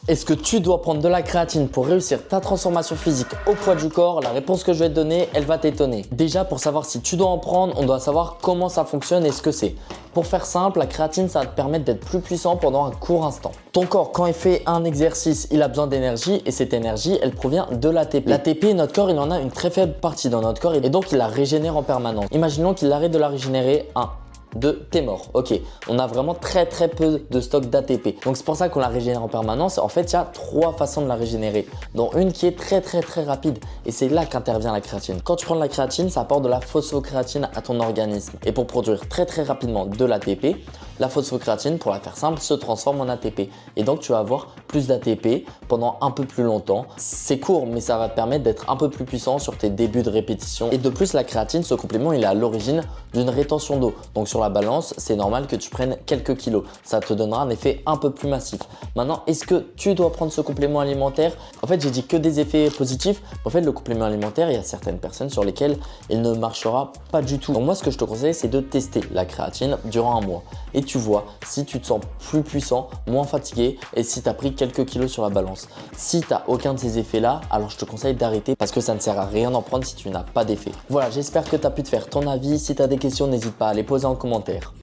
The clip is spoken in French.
Est-ce que tu dois prendre de la créatine pour réussir ta transformation physique au poids du corps? La réponse que je vais te donner, elle va t'étonner. Déjà, pour savoir si tu dois en prendre, on doit savoir comment ça fonctionne et ce que c'est. Pour faire simple, la créatine, ça va te permettre d'être plus puissant pendant un court instant. Ton corps, quand il fait un exercice, il a besoin d'énergie et cette énergie, elle provient de l'ATP. L'ATP, notre corps, il en a une très faible partie dans notre corps et donc il la régénère en permanence. Imaginons qu'il arrête de la régénérer 2, t'es mort. Ok, on a vraiment très peu de stock d'ATP. Donc c'est pour ça qu'on la régénère en permanence. En fait, il y a 3 façons de la régénérer, dont une qui est très rapide. Et c'est là qu'intervient la créatine. Quand tu prends de la créatine, ça apporte de la phosphocréatine à ton organisme. Et pour produire très rapidement de l'ATP, la phosphocréatine, pour la faire simple, se transforme en ATP. Et donc tu vas avoir plus d'ATP pendant un peu plus longtemps. C'est court, mais ça va te permettre d'être un peu plus puissant sur tes débuts de répétition. Et de plus, la créatine, ce complément, il est à l'origine d'une rétention d'eau. Donc sur la balance, c'est normal que tu prennes quelques kilos. Ça te donnera un effet un peu plus massif. Maintenant, est-ce que tu dois prendre ce complément alimentaire? En fait, j'ai dit que des effets positifs. En fait, le complément alimentaire, il y a certaines personnes sur lesquelles il ne marchera pas du tout. Donc moi, ce que je te conseille, c'est de tester la créatine durant un mois. Et tu vois si tu te sens plus puissant, moins fatigué et si tu as pris quelques kilos sur la balance. Si tu n'as aucun de ces effets-là, alors je te conseille d'arrêter parce que ça ne sert à rien d'en prendre si tu n'as pas d'effet. Voilà, j'espère que tu as pu te faire ton avis. Si tu as des questions, n'hésite pas à les poser en commentaire.